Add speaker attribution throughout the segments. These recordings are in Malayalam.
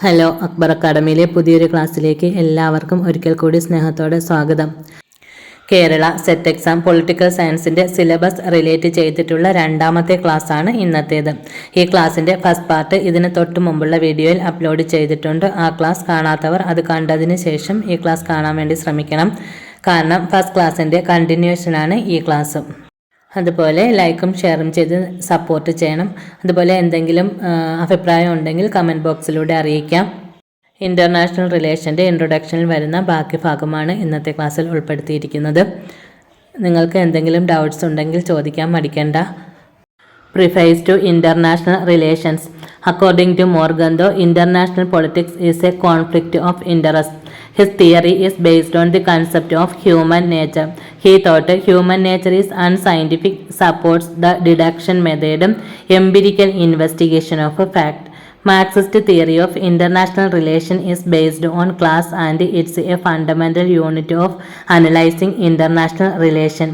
Speaker 1: ഹലോ, അക്ബർ അക്കാഡമിയിലെ പുതിയൊരു ക്ലാസ്സിലേക്ക് എല്ലാവർക്കും ഒരിക്കൽ കൂടി സ്നേഹത്തോടെ സ്വാഗതം. കേരള സെറ്റ് എക്സാം പൊളിറ്റിക്കൽ സയൻസിൻ്റെ സിലബസ് റിലേറ്റ് ചെയ്തിട്ടുള്ള രണ്ടാമത്തെ ക്ലാസ്സാണ് ഇന്നത്തേത്. ഈ ക്ലാസ്സിൻ്റെ ഫസ്റ്റ് പാർട്ട് ഇതിന് തൊട്ട് മുമ്പുള്ള വീഡിയോയിൽ അപ്ലോഡ് ചെയ്തിട്ടുണ്ട്. ആ ക്ലാസ് കാണാത്തവർ അത് കണ്ടതിന് ശേഷം ഈ ക്ലാസ് കാണാൻ വേണ്ടി ശ്രമിക്കണം. കാരണം ഫസ്റ്റ് ക്ലാസ്സിൻ്റെ കണ്ടിന്യൂഷനാണ് ഈ ക്ലാസ്. അതുപോലെ ലൈക്കും ഷെയറും ചെയ്ത് സപ്പോർട്ട് ചെയ്യണം. അതുപോലെ എന്തെങ്കിലും അഭിപ്രായം ഉണ്ടെങ്കിൽ കമൻറ്റ് ബോക്സിലൂടെ അറിയിക്കാം. ഇൻ്റർനാഷണൽ റിലേഷൻ്റെ ഇൻട്രൊഡക്ഷനിൽ വരുന്ന ബാക്കി ഭാഗമാണ് ഇന്നത്തെ ക്ലാസ്സിൽ ഉൾപ്പെടുത്തിയിരിക്കുന്നത്. നിങ്ങൾക്ക് എന്തെങ്കിലും ഡൗട്ട്സ് ഉണ്ടെങ്കിൽ ചോദിക്കാൻ മടിക്കേണ്ട. Preface to International Relations. According to Morgenthau, international politics is a conflict of interest. His theory is based on the concept of human nature. He thought human nature is unscientific, supports the deduction method, empirical investigation of a fact. Marxist theory of international relation is based on class and it's a fundamental unit of analyzing international relation.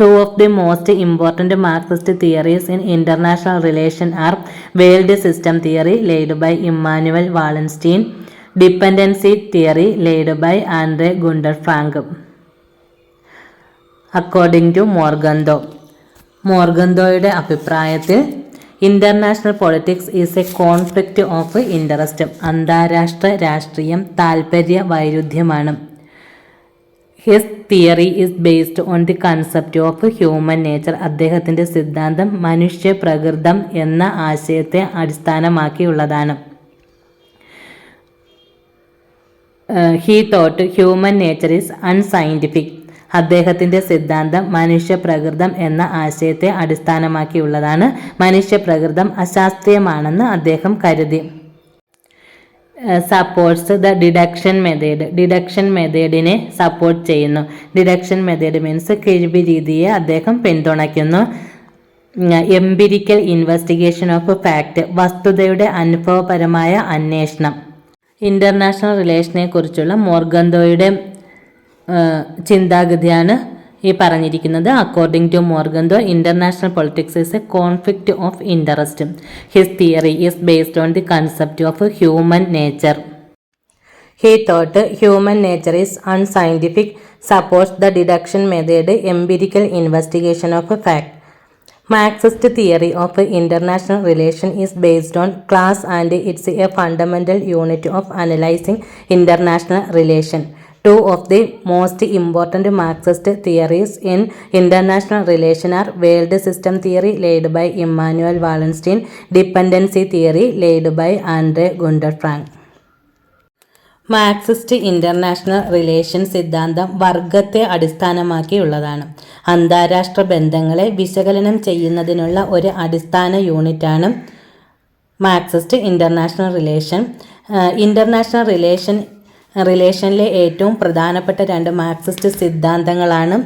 Speaker 1: Two of the most important Marxist theories in international relation are world system theory laid by Immanuel Wallenstein, dependency theory laid by Andre Gunder Frank. According to Morgenthau, മോർഗന്തോയുടെ അഭിപ്രായത്തിൽ international politics is a conflict of interest. അന്താരാഷ്ട്ര രാഷ്ട്രീയം താൽപര്യ വൈരുദ്ധ്യമാണ്. His theory is based on the concept of human nature. അദ്ദേഹത്തിൻ്റെ സിദ്ധാന്തം മനുഷ്യ പ്രകൃതം എന്ന ആശയത്തെ അടിസ്ഥാനമാക്കിയുള്ളതാണ്. He thought human nature is unscientific. അദ്ദേഹത്തിൻ്റെ സിദ്ധാന്തം മനുഷ്യ പ്രകൃതം എന്ന ആശയത്തെ അടിസ്ഥാനമാക്കിയുള്ളതാണ്. മനുഷ്യ പ്രകൃതം അശാസ്ത്രീയമാണെന്ന് അദ്ദേഹം കരുതി. Supports the deduction method. Deduction മെത്തേഡിനെ സപ്പോർട്ട് ചെയ്യുന്നു. ഡിഡക്ഷൻ മെത്തേഡ് മീൻസ് കിഴിവ് രീതിയെ അദ്ദേഹം പിന്തുണയ്ക്കുന്നു. Empirical investigation of fact. വസ്തുതയുടെ അനുഭവപരമായ അന്വേഷണം. ഇൻ്റർനാഷണൽ റിലേഷനെ കുറിച്ചുള്ള മോർഗന്തോയുടെ ചിന്താഗതിയാണ് ഈ പറഞ്ഞിരിക്കുന്നത്. According to Morgenthau, international politics is a conflict of interest. His theory is based on the concept of human nature. He thought human nature is unscientific, supports the deduction method, empirical investigation of fact. Marxist theory of international relation is based on class and it's a fundamental unit of analyzing international relation. Two of the most important Marxist theories in international relation are world system theory laid by Immanuel Wallenstein, dependency theory laid by Andre Gunder Frank. Marxist international relation സിദ്ധാന്തം വർഗത്തെ അടിസ്ഥാനമാക്കിയുള്ളതാണ്. അന്താരാഷ്ട്ര ബന്ധങ്ങളെ വിശകലനം ചെയ്യുന്നതിനുള്ള ഒരു അടിസ്ഥാന യൂണിറ്റാണ് മാർക്സിസ്റ്റ് ഇൻ്റർനാഷണൽ റിലേഷൻ. ഇൻ്റർനാഷണൽ റിലേഷനിലെ ഏറ്റവും പ്രധാനപ്പെട്ട രണ്ട് മാർക്സിസ്റ്റ് സിദ്ധാന്തങ്ങളാണ്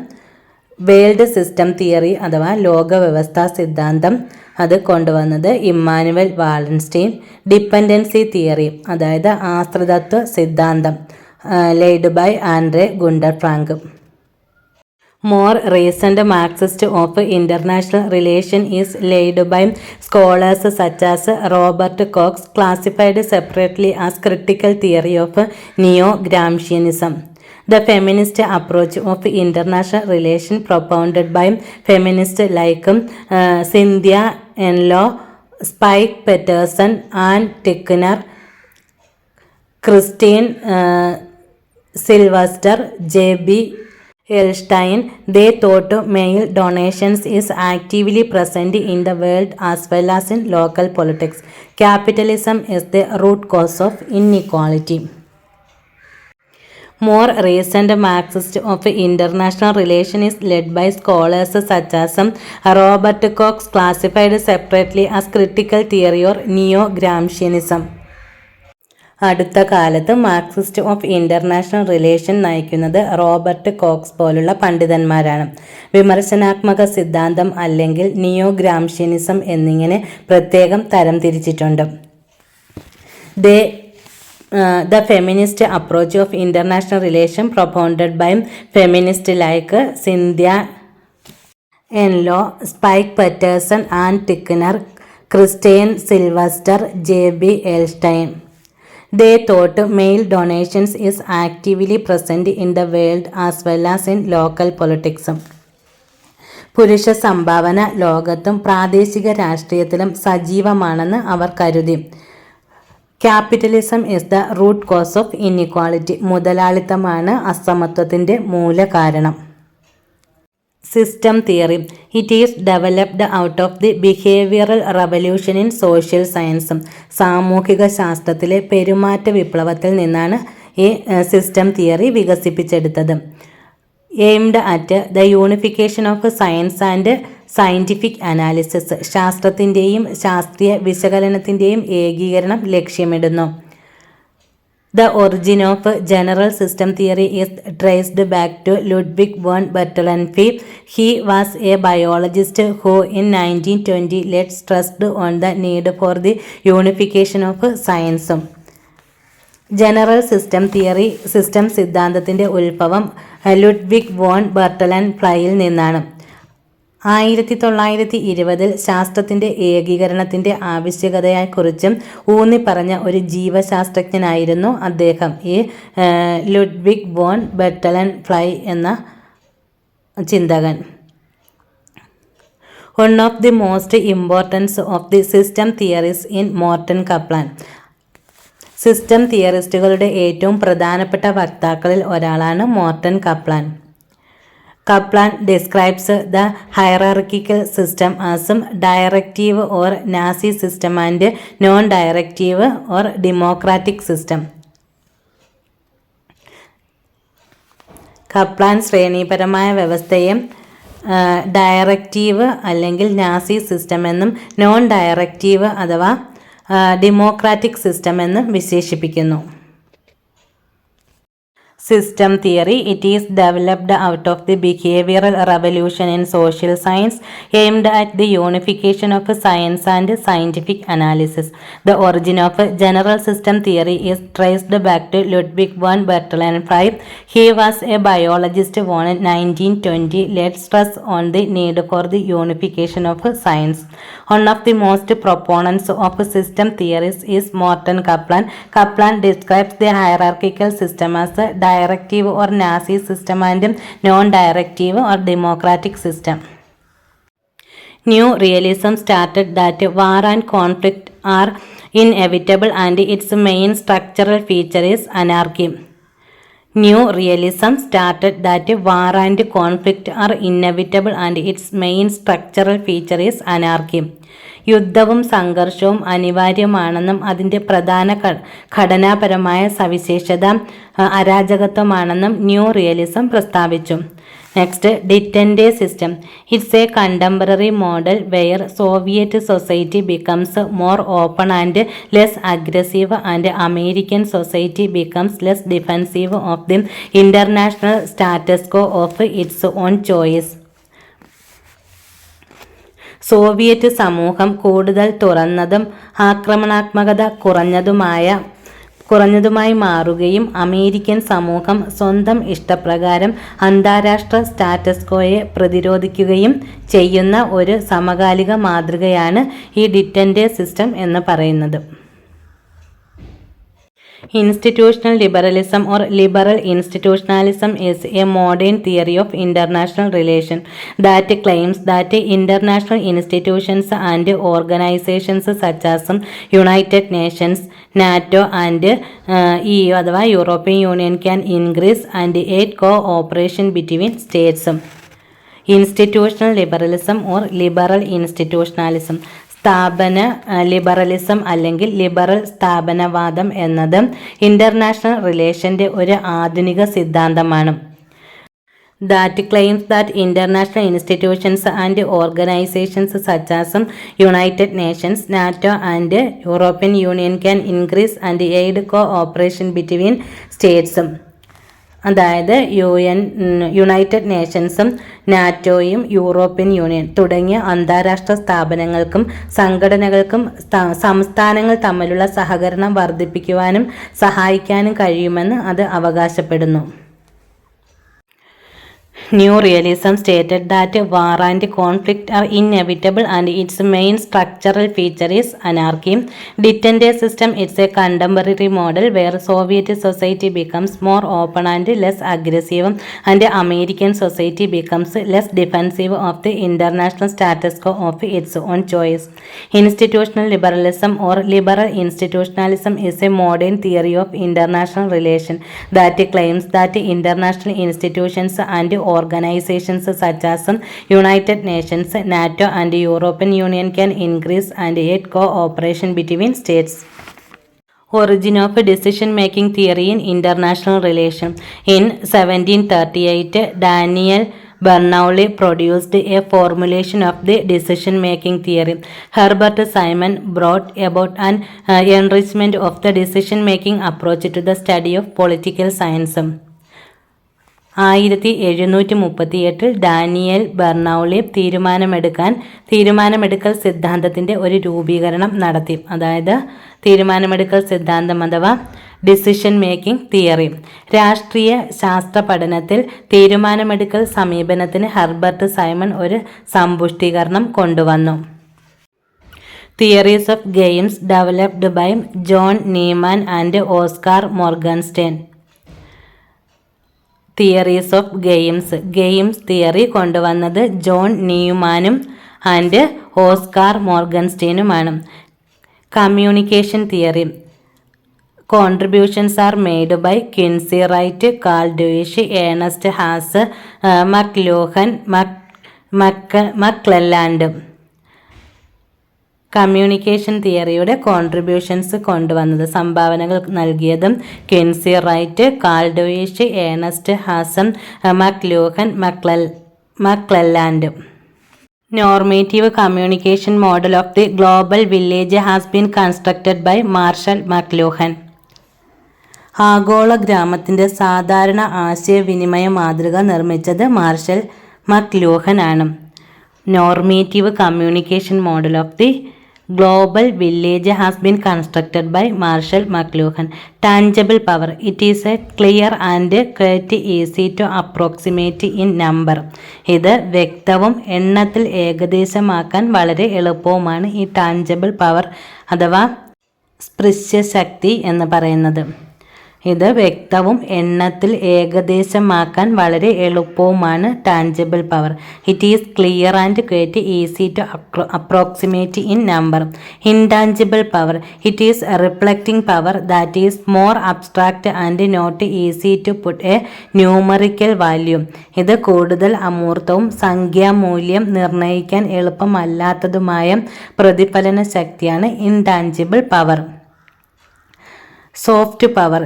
Speaker 1: വേൾഡ് സിസ്റ്റം തിയറി അഥവാ ലോകവ്യവസ്ഥാ സിദ്ധാന്തം, അത് കൊണ്ടുവന്നത് ഇമ്മാനുവൽ വാലൻസ്റ്റീൻ. ഡിപ്പെൻഡൻസി തിയറി അതായത് ആശ്രിതത്വ സിദ്ധാന്തം laid by Andre Gunder Frank. More recent Marxist of international relation is laid by scholars such as Robert Cox, classified separately as critical theory of neo Gramscianism. The feminist approach of international relation propounded by feminists like Cynthia Enloe, Spike Peterson, Ann Tickner, Christine Sylvester, J.B. Elstein. They thought male dominations is actively present in the world as well as in local politics. Capitalism is the root cause of inequality. More recent Marxist of international relation is led by scholars such as Robert Cox, classified separately as critical theory or neo-Gramscianism. അടുത്ത കാലത്ത് മാർക്സിസ്റ്റ് ഓഫ് ഇൻ്റർനാഷണൽ റിലേഷൻ നയിക്കുന്നത് റോബർട്ട് കോക്സ് പോലുള്ള പണ്ഡിതന്മാരാണ്. വിമർശനാത്മക സിദ്ധാന്തം അല്ലെങ്കിൽ നിയോ ഗ്രാംഷ്യനിസം എന്നിങ്ങനെ പ്രത്യേകം തരം തിരിച്ചിട്ടുണ്ട്. The feminist approach of international relation propounded by feminists like Cynthia Enloe, Spike Peterson, and Tickner Christian Sylvester, J.B. Eilstein. They thought male donations is actively present in the world as well as in local politics. പുരുഷ സംഭാവന ലോകത്തും പ്രാദേശിക രാഷ്ട്രീയത്തിലും സജീവമാണെന്ന് അവർ കരുതി. Capitalism is the root cause of inequality. മുതലാളിത്തമാണ് അസമത്വത്തിൻ്റെ മൂലകാരണം. System theory. It is developed out of the behavioural revolution in social സയൻസും. സാമൂഹിക ശാസ്ത്രത്തിലെ പെരുമാറ്റ വിപ്ലവത്തിൽ നിന്നാണ് ഈ സിസ്റ്റം തിയറി വികസിപ്പിച്ചെടുത്തത്. Aimed at the unification of science and scientific analysis. ശാസ്ത്രത്തിൻ്റെയും ശാസ്ത്രീയ വിശകലനത്തിൻ്റെയും ഏകീകരണം ലക്ഷ്യമിടുന്നു. The origin of general system theory is traced back to Ludwig von Bertalanffy. He was a biologist who in 1920 laid stress on the need for the unification of science. General system theory, system സിദ്ധാന്തത്തിൻ്റെ ഉത്ഭവം ലുഡ്വിഗ് വോൺ ബെർട്ടലൻഫ്ലൈയിൽ നിന്നാണ്. 1920 ശാസ്ത്രത്തിൻ്റെ ഏകീകരണത്തിൻ്റെ ആവശ്യകതയെക്കുറിച്ചും ഊന്നിപ്പറഞ്ഞ ഒരു ജീവശാസ്ത്രജ്ഞനായിരുന്നു അദ്ദേഹം, ഈ ലുഡ്വിഗ് വോൺ ബെർട്ടലൻഫ്ലൈ എന്ന ചിന്തകൻ. One of the most importance of the system theories in Morton Kaplan. System തിയറിസ്റ്റുകളുടെ ഏറ്റവും പ്രധാനപ്പെട്ട വക്താക്കളിൽ ഒരാളാണ് Morton Kaplan. Kaplan describes the hierarchical system as directive or Nazi system and non-directive or democratic system. Kaplan ശ്രേണീപരമായ വ്യവസ്ഥയെ ഡയറക്റ്റീവ് അല്ലെങ്കിൽ നാസി സിസ്റ്റം എന്നും നോൺ ഡയറക്റ്റീവ് അഥവാ ഡെമോക്രാറ്റിക് സിസ്റ്റം എന്നും വിശേഷിപ്പിക്കുന്നു. System theory. It is developed out of the behavioral revolution in social science aimed at the unification of science and scientific analysis. The origin of general system theory is traced back to Ludwig von Bertalanffy. He was a biologist who in 1920 laid stress on the need for the unification of science. One of the most proponents of system theories is Morton Kaplan. Kaplan describes the hierarchical system as a directive or Nazi system and non-directive or democratic system. New realism started that war and conflict are inevitable and its main structural feature is anarchy. New realism started that war and conflict are inevitable and its main structural feature is anarchy. യുദ്ധവും സംഘർഷവും അനിവാര്യമാണെന്നും അതിൻ്റെ പ്രധാന ഘടനാപരമായ സവിശേഷത അരാജകത്വമാണെന്നും ന്യൂ റിയലിസം പ്രസ്താവിച്ചു. Next, detente system. It's a contemporary model where Soviet society becomes more open and less aggressive and American society becomes less defensive of the international status quo of its own choice. Soviet സമൂഹം കൂടുതൽ തുറന്നതും ആക്രമണാത്മകത കുറഞ്ഞതുമായി മാറുകയും അമേരിക്കൻ സമൂഹം സ്വന്തം ഇഷ്ടപ്രകാരം അന്താരാഷ്ട്ര സ്റ്റാറ്റസ് കോയെ പ്രതിരോധിക്കുകയും ചെയ്യുന്ന ഒരു സമകാലിക മാതൃകയാണ് ഈ ഡിറ്റൻ്റെ സിസ്റ്റം എന്ന് പറയുന്നത്. Institutional liberalism or liberal institutionalism is a modern theory of international relations that claims that international institutions and organizations such as United Nations, NATO and EU അഥവാ European Union can increase and aid cooperation between states. Institutional liberalism or liberal institutionalism. സ്ഥാപന ലിബറലിസം അല്ലെങ്കിൽ ലിബറൽ സ്ഥാപനവാദം എന്നത് ഇൻ്റർനാഷണൽ റിലേഷൻ്റെ ഒരു ആധുനിക സിദ്ധാന്തമാണ്. That claims that international institutions and organizations such as United Nations, NATO and European Union can increase and aid cooperation between states. അതായത് യുണൈറ്റഡ് നേഷൻസും നാറ്റോയും യൂറോപ്യൻ യൂണിയൻ തുടങ്ങിയ അന്താരാഷ്ട്ര സ്ഥാപനങ്ങൾക്കും സംഘടനകൾക്കും സംസ്ഥാനങ്ങൾ തമ്മിലുള്ള സഹകരണം വർദ്ധിപ്പിക്കുവാനും സഹായിക്കാനും കഴിയുമെന്ന് അത് അവകാശപ്പെടുന്നു. New realism stated that war and conflict are inevitable and its main structural feature is anarchy. Detente system is a contemporary model where Soviet society becomes more open and less aggressive, and American society becomes less defensive of the international status quo of its own choice. Institutional liberalism or liberal institutionalism is a modern theory of international relations that claims that international institutions and organizations such as United Nations, NATO, and European Union can increase and aid cooperation between states. Origin of decision-making theory in international relations. In 1738, Daniel Bernoulli produced a formulation of the decision-making theory. Herbert Simon brought about an enrichment of the decision-making approach to the study of political science. 1738 Daniel ബെർണൌളി തീരുമാനമെടുക്കൽ സിദ്ധാന്തത്തിൻ്റെ ഒരു രൂപീകരണം നടത്തി. അതായത് തീരുമാനമെടുക്കൽ സിദ്ധാന്തം അഥവാ ഡിസിഷൻ മേക്കിംഗ് തിയറി. രാഷ്ട്രീയ ശാസ്ത്ര പഠനത്തിൽ തീരുമാനമെടുക്കൽ സമീപനത്തിന് ഹെർബർട്ട് സൈമൺ ഒരു സമ്പുഷ്ടീകരണം കൊണ്ടുവന്നു. Theories of games developed by John Neumann and Oscar Morgenstern. Theories of games theory കൊണ്ടുവന്നത് ജോൺ ന്യൂമാനും ആൻഡ് ഓസ്കാർ മോർഗൻസ്റ്റീനുമാണ്. Communication theory. Contributions are made by Quincy Wright, Karl Deutsch, Ernst Haas, McLuhan, McClelland. Communication തിയറിയുടെ കോൺട്രിബ്യൂഷൻസ് കൊണ്ടുവന്നത്, സംഭാവനകൾ നൽകിയതും Quincy Wright, Karl Deutsch, Ernst ഹാസം, McLuhan, McClelland. Normative communication model of the global village has been constructed by Marshall McLuhan. ആഗോള ഗ്രാമത്തിൻ്റെ സാധാരണ ആശയവിനിമയ മാതൃക നിർമ്മിച്ചത് മാർഷൽ മക്ലൂഹൻ ആണ്. Normative communication model of the global village has been constructed by Marshall McLuhan. Tangible power. It is a clear and quiet easy to approximate in number. ഇത് വ്യക്തവും എണ്ണത്തിൽ ഏകദേശമാക്കാൻ വളരെ എളുപ്പവുമാണ് ഈ ടാഞ്ചിബിൾ പവർ അഥവാ സ്പൃശ്യശക്തി എന്ന് പറയുന്നത്. ഇത് വ്യക്തവും എണ്ണത്തിൽ ഏകദേശമാക്കാൻ വളരെ എളുപ്പവുമാണ് tangible power. It is clear and quiet easy to approximate in number. Intangible power. It is reflecting power that is more abstract and not easy to put a numerical value. ഇത് കൂടുതൽ അമൂർത്തവും സംഖ്യാമൂല്യം നിർണ്ണയിക്കാൻ എളുപ്പമല്ലാത്തതുമായ പ്രതിഫലന ശക്തിയാണ് intangible power. Soft power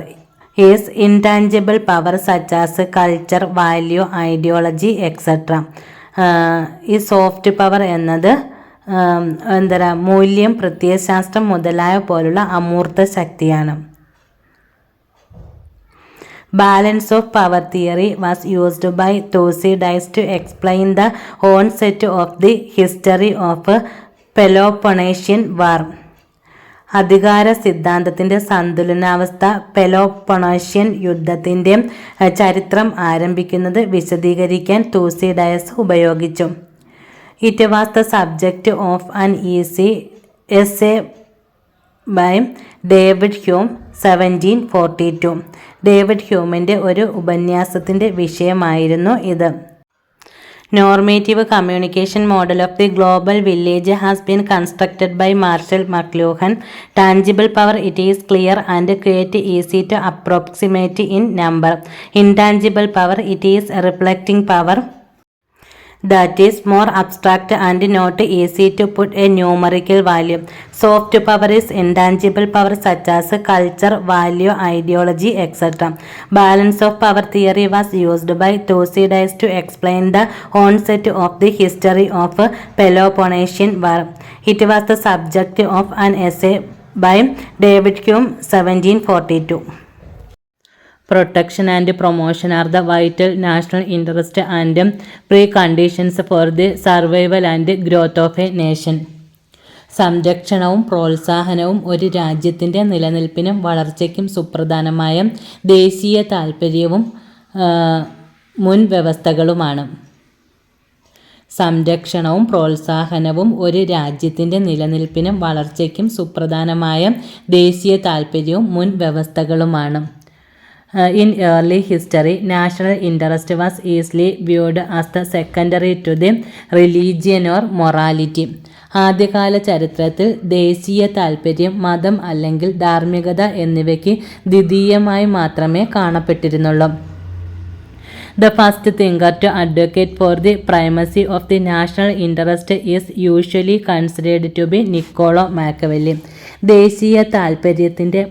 Speaker 1: is intangible power such as culture, value, ideology, etc. ഈ സോഫ്റ്റ് പവർ എന്നത് മൂല്യം, പ്രത്യയശാസ്ത്രം മുതലായ പോലുള്ള അമൂർത്ത ശക്തിയാണ്. Balance of power theory was used by Thucydides to explain the onset of the history of Peloponnesian war. അധികാര സിദ്ധാന്തത്തിൻ്റെ സന്തുലനാവസ്ഥ പെലോപ്പൊണേഷ്യൻ യുദ്ധത്തിൻ്റെ ചരിത്രം ആരംഭിക്കുന്നത് വിശദീകരിക്കാൻ തുസിഡൈഡസ് ഉപയോഗിച്ചു. It was the subject of an essay by David Hume 1742. David ഹ്യൂമിൻ്റെ ഒരു ഉപന്യാസത്തിൻ്റെ വിഷയമായിരുന്നു ഇത്. Normative communication model of the global village has been constructed by Marshall McLuhan. Tangible power, it is clear and quite easy to approximate in number. Intangible power, it is reflecting power that is more abstract and not easy to put a numerical value. Soft power is intangible power such as culture, value, ideology, etc. Balance of power theory was used by Thucydides to explain the onset of the history of Peloponnesian War. It was the subject of an essay by David Hume 1742. Protection and promotion are the vital national interest and preconditions for the survival and growth of a nation. സംരക്ഷണവും പ്രോത്സാഹനവും ഒരു രാജ്യത്തിൻ്റെ നിലനിൽപ്പിനും വളർച്ചയ്ക്കും സുപ്രധാനമായ ദേശീയ താൽപ്പര്യവും മുൻവ്യവസ്ഥകളുമാണ്. സംരക്ഷണവും പ്രോത്സാഹനവും ഒരു രാജ്യത്തിൻ്റെ നിലനിൽപ്പിനും വളർച്ചയ്ക്കും സുപ്രധാനമായ ദേശീയ താൽപ്പര്യവും മുൻവ്യവസ്ഥകളുമാണ്. In early history, national interest was easily viewed as the secondary to the religion or morality. ആദ്യകാല ചരിത്രത്തിൽ ദേശീയ താൽപ്പര്യം, മതം അല്ലെങ്കിൽ ധാർമ്മികത എന്നിവയ്ക്ക് ദ്വിതീയമായി മാത്രമേ കാണപ്പെട്ടിരുന്നുള്ളൂ. The first thinker to advocate for the primacy of the national interest is usually considered to be Niccolo Machiavelli. ദേശീയ താൽപ്പര്യത്തിൻ്റെ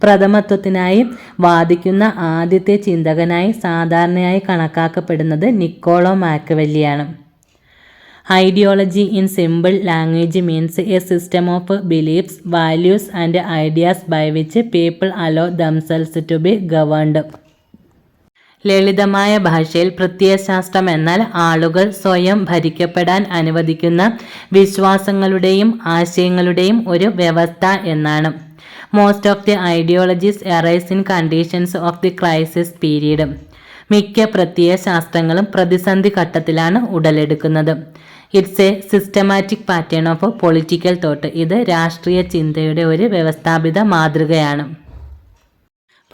Speaker 1: പ്രഥമത്വത്തിനായി വാദിക്കുന്ന ആദ്യത്തെ ചിന്തകനായി സാധാരണയായി കണക്കാക്കപ്പെടുന്നത് നിക്കോളോ മാക്കിയവെല്ലിയാണ്. Ideology in simple language means a system of beliefs, values and ideas by which people allow themselves to be governed. ലളിതമായ ഭാഷയിൽ പ്രത്യയശാസ്ത്രം എന്നാൽ ആളുകൾ സ്വയം ഭരിക്കപ്പെടാൻ അനുവദിക്കുന്ന വിശ്വാസങ്ങളുടെയും ആശയങ്ങളുടെയും ഒരു വ്യവസ്ഥ എന്നാണ്. Most of the ideologies arise in conditions of the crisis period. മിക്ക പ്രത്യയശാസ്ത്രങ്ങളും പ്രതിസന്ധി ഘട്ടത്തിലാണ് ഉടലെടുക്കുന്നത്. It's A systematic pattern of political thought. ഇത് രാഷ്ട്രീയ ചിന്തയുടെ ഒരു വ്യവസ്ഥാപിത മാതൃകയാണ്.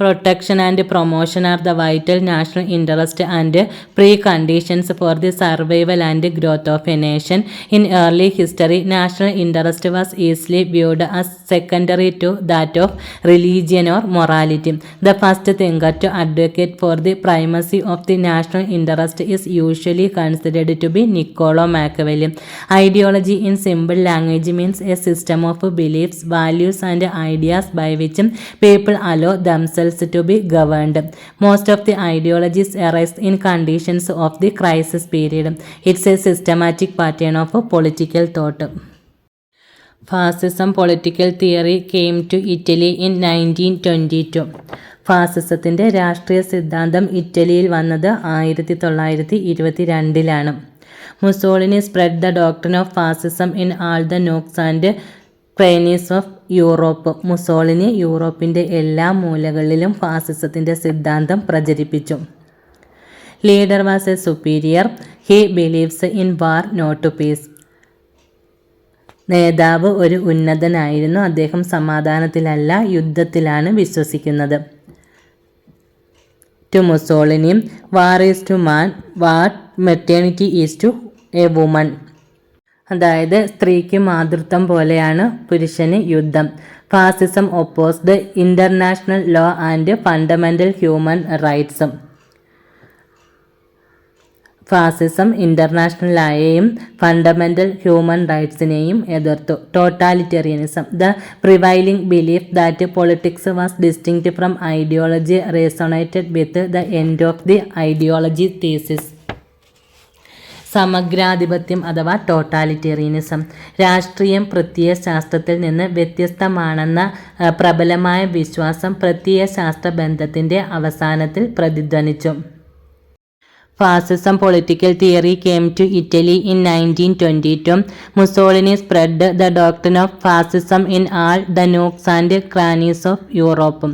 Speaker 1: Protection and promotion are the vital national interest and preconditions for the survival and growth of a nation. In early history, national interest was easily viewed as secondary to that of religion or morality. The first thinker to advocate for the primacy of the national interest is usually considered to be Niccolo Machiavelli. Ideology in simple language means a system of beliefs, values and ideas by which people allow themselves to be governed. Most of the ideologies arise in conditions of the crisis period. It's a systematic pattern of political thought. Fascism political theory came to Italy in 1922. ഫാസിസത്തിൻ്റെ രാഷ്ട്രീയ സിദ്ധാന്തം ഇറ്റലിയിൽ വന്നത് 1922 Mussolini spread the doctrine of fascism in all the nooks and crannies of Europe. Mussolini യൂറോപ്പിൻ്റെ എല്ലാ മൂലകളിലും ഫാസിസത്തിൻ്റെ സിദ്ധാന്തം പ്രചരിപ്പിച്ചു. Leader was a superior. He believes in war not peace. നേതാവ് ഒരു ഉന്നതനായിരുന്നു. അദ്ദേഹം സമാധാനത്തിലല്ല യുദ്ധത്തിലാണ് വിശ്വസിക്കുന്നത്. To Mussolini, war is to man what maternity is to a woman. അതായത് സ്ത്രീക്ക് മാതൃത്വം പോലെയാണ് പുരുഷന് യുദ്ധം. Fascism opposed international law and fundamental human റൈറ്റ്സും. ഫാസിസം ഇന്റർനാഷണൽ ലോയെയും ഫണ്ടമെന്റൽ ഹ്യൂമൻ റൈറ്റ്സിനെയും എതിർത്തു. Totalitarianism, the prevailing belief that politics was distinct from ideology resonated with the end of the ideology thesis. സമഗ്രാധിപത്യം അഥവാ ടോട്ടാലിറ്റേറിയനിസം, രാഷ്ട്രീയം പ്രത്യയശാസ്ത്രത്തിൽ നിന്ന് വ്യത്യസ്തമാണെന്ന പ്രബലമായ വിശ്വാസം പ്രത്യയശാസ്ത്ര ബന്ധത്തിൻ്റെ അവസാനത്തിൽ പ്രതിധ്വനിച്ചു. Fascism political theory came to Italy in 1922. Mussolini spread the doctrine of fascism in all the nooks and crannies of Europe.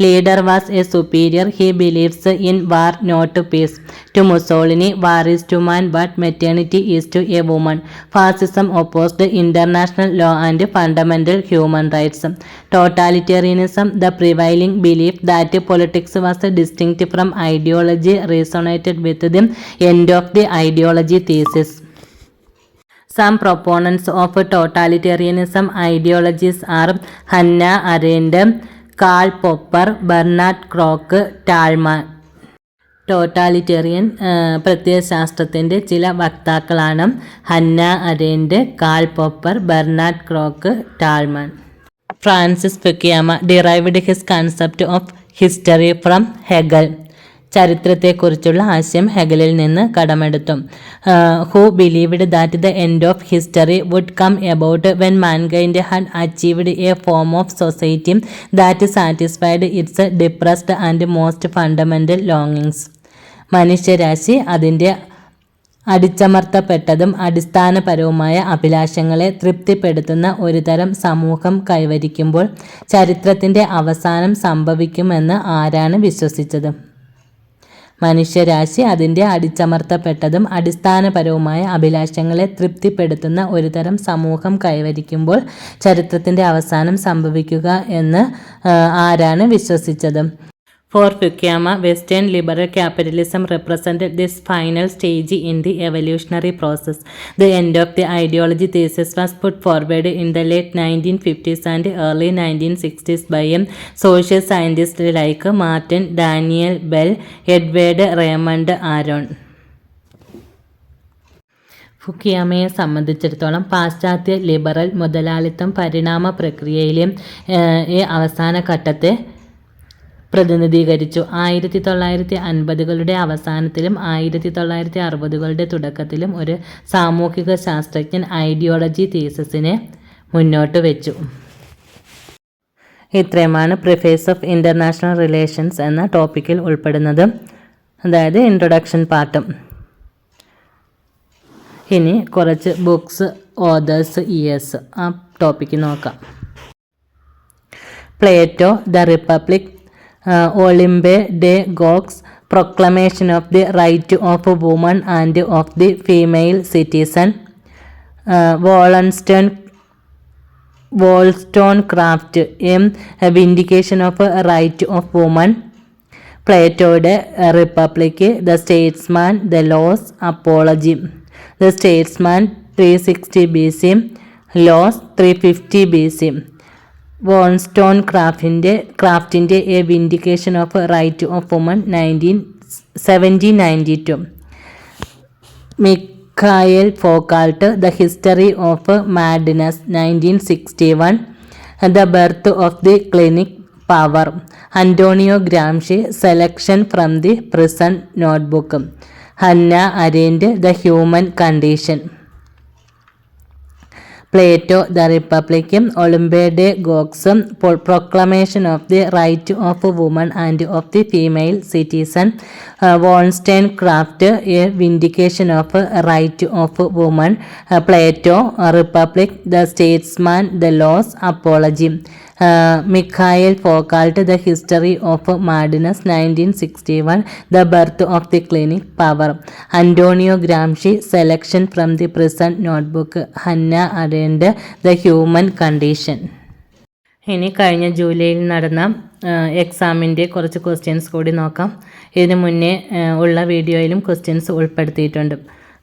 Speaker 1: Leader was a superior. He believes in war not peace. To Mussolini, war is to man what maternity is to a woman. Fascism opposed international law and fundamental human rights. Totalitarianism, the prevailing belief that politics was distinct from ideology, resonated with the end of the ideology thesis. Some proponents of totalitarianism ideologies are Hannah Arendt, Karl Popper, Bernard Kroc, Thalmann. Totalitarian പ്രത്യയശാസ്ത്രത്തിൻ്റെ ചില വക്താക്കളാണ് Hannah Arendt, Karl Popper, Bernard Kroc, Talmon. Francis Fukuyama derived his concept of history from Hegel. ചരിത്രത്തെക്കുറിച്ചുള്ള ആശയം ഹെഗലിൽ നിന്ന് കടമെടുത്തു. Who believed that the end of history would come about when mankind had achieved a form of society that satisfied its depressed and most fundamental longings. മനുഷ്യരാശി അതിൻ്റെ അടിച്ചമർത്തപ്പെട്ടതും അടിസ്ഥാനപരവുമായ അഭിലാഷങ്ങളെ തൃപ്തിപ്പെടുത്തുന്ന ഒരുതരം സമൂഹം കൈവരിക്കുമ്പോൾ ചരിത്രത്തിൻ്റെ അവസാനം സംഭവിക്കുമെന്ന് ആരാണ് വിശ്വസിച്ചത്? മനുഷ്യരാശി അതിൻ്റെ അടിച്ചമർത്തപ്പെട്ടതും അടിസ്ഥാനപരവുമായ അഭിലാഷങ്ങളെ തൃപ്തിപ്പെടുത്തുന്ന ഒരുതരം സമൂഹം കൈവരിക്കുമ്പോൾ ചരിത്രത്തിൻ്റെ അവസാനം സംഭവിക്കുക എന്ന് ആരാണ് വിശ്വസിച്ചത്? For Fukuyama, Western liberal capitalism represented this final stage in the evolutionary process. The end of the ideology thesis was put forward in the late 1950s and early 1960s by social scientists like Martin Daniel Bell, Edward Raymond Aron. ഫുക്കിയാമയെ സംബന്ധിച്ചിടത്തോളം പാശ്ചാത്യ ലിബറൽ മുതലാളിത്തം പരിണാമ പ്രക്രിയയിലെ അവസാന ഘട്ടത്തെ പ്രതിനിധീകരിച്ചു. 1950കളുടെ അവസാനത്തിലും 1960കളുടെ തുടക്കത്തിലും ഒരു സാമൂഹിക ശാസ്ത്രജ്ഞൻ ഐഡിയോളജി തീസിസിനെ മുന്നോട്ട് വെച്ചു. ഇത്രയുമാണ് പ്രിഫേസ് ഓഫ് ഇൻ്റർനാഷണൽ റിലേഷൻസ് എന്ന ടോപ്പിക്കിൽ ഉൾപ്പെടുന്നത്, അതായത് ഇൻട്രൊഡക്ഷൻ പാർട്ടും. ഇനി കുറച്ച് ബുക്സ്, ഓതേഴ്സ്, ഇയേഴ്സ്, ആ ടോപ്പിക്ക് നോക്കാം. Plato, the republic, Olympe de Gauche, Proclamation of the Right of Woman and of the Female Citizen, Wollstonecraft, A Vindication of Right of Woman, Platoയുടെ Republic, The Statesman, The Laws, Apology, The Statesman 360 BC, Laws 350 BC, Wollstonecraftൻ്റെ a vindication of right of woman 1792, Mikhail Foucault, the history of madness 1961, the birth of the clinic power, Antonio Gramsci, selection from the prison notebook, Hannah Arendt, the human condition. Plato, the republic, Olympe de Gouges, proclamation of the right of woman and of the female citizen, Wollstonecraft, a vindication of right of woman, Plato, republic, the statesman, the laws, apology, Mikhail Foucault, the history of madness 1961, the birth of the clinic power, Antonio Gramsci, selection from the prison notebook, Hannah Arendt, the human condition. ഇനി കഴിഞ്ഞ ജൂലൈയിൽ നടന്ന എക്സാമിൻ്റെ കുറച്ച് ക്വസ്റ്റ്യൻസ് കൂടി നോക്കാം. ഇതിന് മുന്നേ ഉള്ള വീഡിയോയിലും ക്വസ്റ്റ്യൻസ് ഉൾപ്പെടുത്തിയിട്ടുണ്ട്.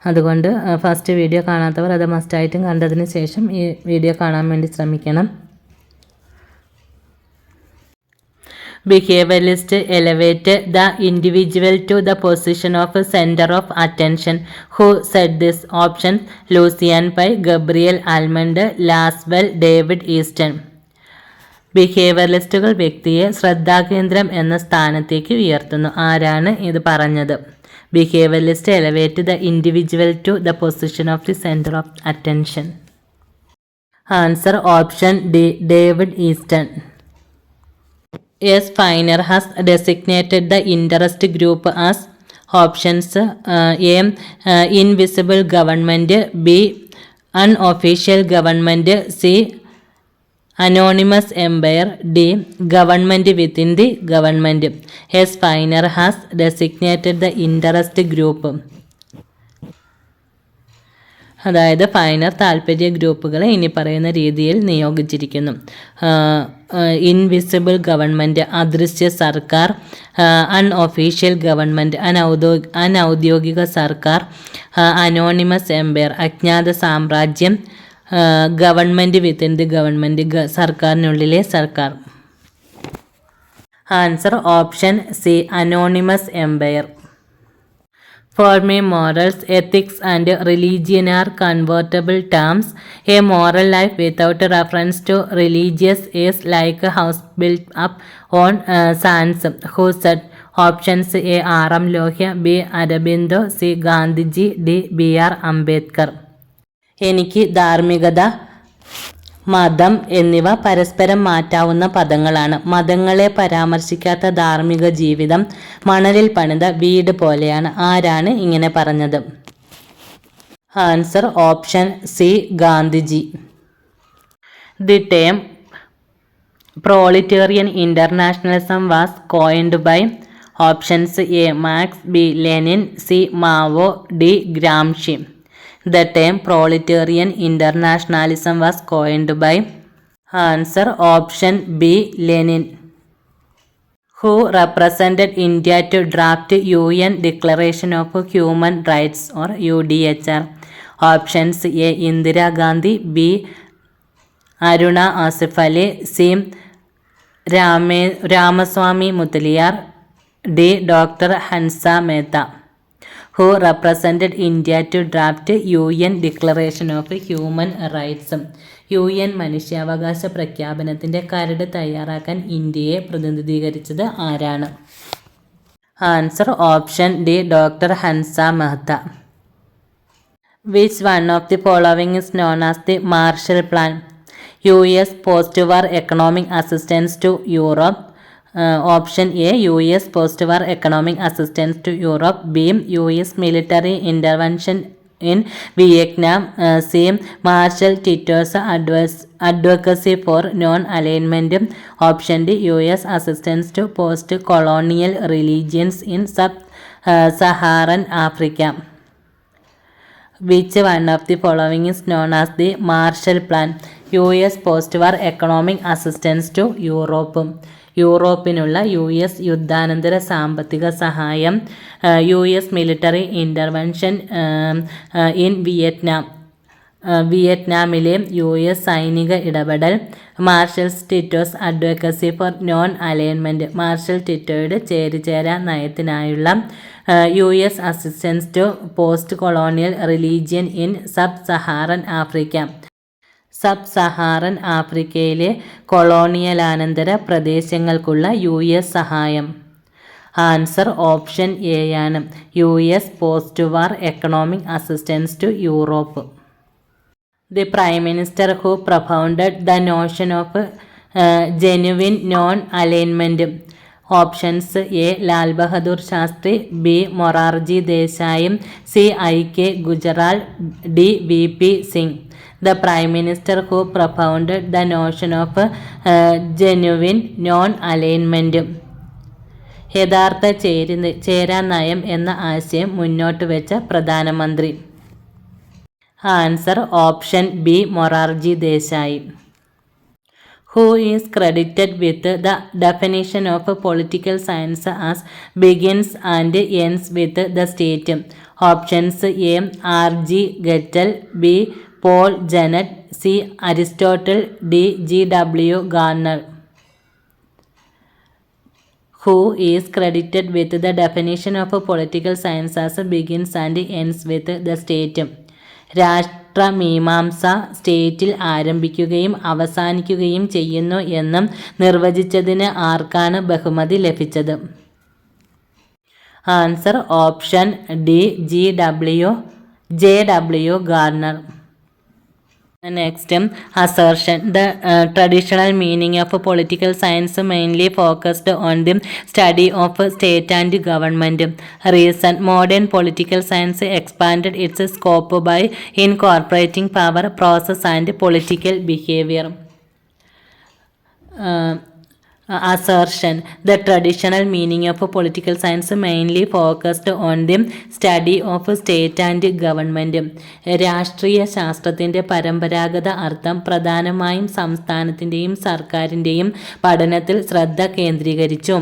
Speaker 1: അതുകൊണ്ട് ഫസ്റ്റ് വീഡിയോ കാണാത്തവർ അത് മസ്റ്റായിട്ടും കണ്ടതിന് ശേഷം ഈ വീഡിയോ കാണാൻ വേണ്ടി ശ്രമിക്കണം. Behavioralists elevate the individual to the position of center of attention. Who said this? Options: Lucian Pye, Gabriel Almond, Laswell, David Easton. ബിഹേവിയറലിസ്റ്റുകൾ വ്യക്തിയെ ശ്രദ്ധാകേന്ദ്രം എന്ന സ്ഥാനത്തേക്ക് ഉയർത്തുന്നു. ആരാണ് ഇത് പറഞ്ഞത്? Behaviouralist elevate the individual to the position of the centre of attention. Answer option D, David Easton. S. Feiner has designated the interest group as options: A. Invisible government, B. Unofficial government, C. Anonymous empire, D. Government within the government. S. Feiner has designated the interest group. അതായത് ഫൈനർ താൽപ്പര്യ ഗ്രൂപ്പുകളെ ഇനി പറയുന്ന രീതിയിൽ നിയോഗിച്ചിരിക്കുന്നു. ഇൻവിസിബിൾ ഗവൺമെൻറ്, അദൃശ്യ സർക്കാർ; അൺഒഫീഷ്യൽ ഗവൺമെൻറ്, അനൗദ്യോഗിക സർക്കാർ; അനോണിമസ് എംപയർ, അജ്ഞാത സാമ്രാജ്യം; ഗവൺമെൻറ് വിത്തിൻ ദി ഗവൺമെൻറ്, സർക്കാരിനുള്ളിലെ സർക്കാർ. Answer option C, anonymous empire. For me, morals, ethics and religion are convertible terms. A moral life without reference to religious is like a house built up on sands. Who said? Options: A. R.M. Lohia, B. Aurobindo, C. Gandhiji, D. B.R. Ambedkar. എനിക്ക് ധാർമ്മികത, മതം എന്നിവ പരസ്പരം മാറ്റാവുന്ന പദങ്ങളാണ്. മതങ്ങളെ പരാമർശിക്കാത്ത ധാർമ്മിക ജീവിതം മണലിൽ പണിത വീട് പോലെയാണ്. ആരാണ് ഇങ്ങനെ പറഞ്ഞത്? Answer option C, Gandhiji. The term proletarian internationalism was coined by options A marks, B Lenin, C Mao, D Gramsci. The term proletarian internationalism was coined by. Answer option B Lenin. Who represented India to draft UN Declaration of Human Rights or UDHR? Options A Indira Gandhi, B Aruna Asif Ali, C Ramaswamy Mudaliar, D Dr. Hansa Mehta. Who represented India to draft UN Declaration of Human Rights? UN മനുഷ്യാവകാശ പ്രഖ്യാപനത്തിൻ്റെ കരട് തയ്യാറാക്കാൻ ഇന്ത്യയെ പ്രതിനിധീകരിച്ചത് ആരാണ്? Answer option D doctor Hansa Mehta. Which one of the following is known as the Marshall Plan? US post-war economic assistance to Europe. Option A US post-war economic assistance to Europe, B US military intervention in Vietnam, C Marshall Tito's advocacy for non-alignment, option D US assistance to post-colonial religions in sub-Saharan Africa. Which one of the following is known as the Marshall Plan? US post-war economic assistance to Europe. യൂറോപ്പിനുള്ള US യുദ്ധാനന്തര സാമ്പത്തിക സഹായം, US മിലിറ്ററി ഇൻ്റർവെൻഷൻ ഇൻ വിയറ്റ്നാമിലെ US സൈനിക ഇടപെടൽ, Marshal Tito's advocacy for non alignment, Marshal ടിറ്റോയുടെ ചേരിചേരാ നയത്തിനായുള്ള US assistance to post colonial religion in sub Saharan Africa. Sub Saharan ആഫ്രിക്കയിലെ കൊളോണിയലാനന്തര പ്രദേശങ്ങൾക്കുള്ള US സഹായം. ആൻസർ ഓപ്ഷൻ എ ആണ്, US post war economic assistance to Europe. The prime minister who profounded the notion of genuine non alignment. Options A Lal Bahadur Shastri, B Morarji Desai, C IK Gujral, D VP Singh. The Prime Minister who propounded the notion of genuine non-alignment. യഥാർത്ഥ ചേരാ നയം എന്ന ആശയം മുന്നോട്ട് വെച്ച പ്രധാനമന്ത്രി. Answer option B Morarji Desai. Who is credited with the definition of political science as begins and ends with the state? Options A R.G. Gettel, B Paul Janet, C Aristotle, D G.W. Gardner. Who is credited with the definition of political science as begins and ends with the state? രാഷ്ട്രമീമാംസ സ്റ്റേറ്റിൽ ആരംഭിക്കുകയും അവസാനിക്കുകയും ചെയ്യുന്നു എന്നും നിർവചിച്ചതിന് ആർക്കാണ് ബഹുമതി ലഭിച്ചത്? Answer option D J.W. Gardner. Next, assertion. The traditional meaning of political science mainly focused on the study of state and government. Reason. Modern political science expanded its scope by incorporating power, process and political behavior. Assertion. The traditional meaning of political science mainly focused on the study of state and government. രാഷ്ട്രീയ ശാസ്ത്രത്തിൻ്റെ പരമ്പരാഗത അർത്ഥം പ്രധാനമായും സംസ്ഥാനത്തിൻ്റെയും സർക്കാരിൻ്റെയും പഠനത്തിൽ ശ്രദ്ധ കേന്ദ്രീകരിച്ചു.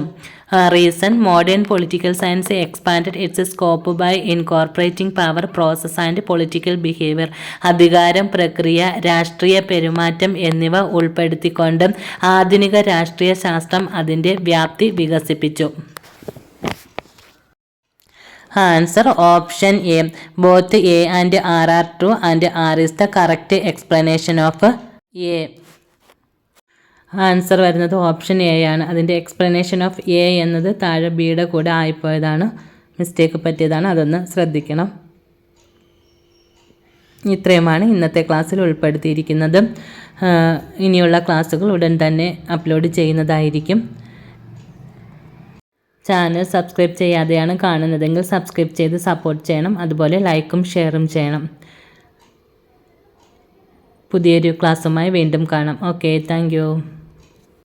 Speaker 1: Reason. Modern political science expanded its scope by incorporating power, process and political behavior. അധികാരം, പ്രക്രിയ, രാഷ്ട്രീയ പെരുമാറ്റം എന്നിവ ഉൾപ്പെടുത്തിക്കൊണ്ട് ആധുനിക രാഷ്ട്രീയ ശാസ്ത്രം അതിൻ്റെ വ്യാപ്തി വികസിപ്പിച്ചു. Answer option A. Both A and R are true and R is the correct explanation of A. Answer വരുന്നത് ഓപ്ഷൻ എ ആണ്. അതിൻ്റെ എക്സ്പ്ലനേഷൻ ഓഫ് എ എന്നത് താഴെ ബിയുടെ കൂടെ ആയിപ്പോയതാണ്, മിസ്റ്റേക്ക് പറ്റിയതാണ്, അതൊന്ന് ശ്രദ്ധിക്കണം. ഇത്രയുമാണ് ഇന്നത്തെ ക്ലാസ്സിൽ ഉൾപ്പെടുത്തിയിരിക്കുന്നത്. ഇനിയുള്ള ക്ലാസ്സുകൾ ഉടൻ തന്നെ അപ്ലോഡ് ചെയ്യുന്നതായിരിക്കും. ചാനൽ സബ്സ്ക്രൈബ് ചെയ്യാതെയാണ് കാണുന്നതെങ്കിൽ സബ്സ്ക്രൈബ് ചെയ്ത് സപ്പോർട്ട് ചെയ്യണം. അതുപോലെ ലൈക്കും ഷെയറും ചെയ്യണം. പുതിയൊരു ക്ലാസ്സുമായി വീണ്ടും കാണാം. Okay, thank you.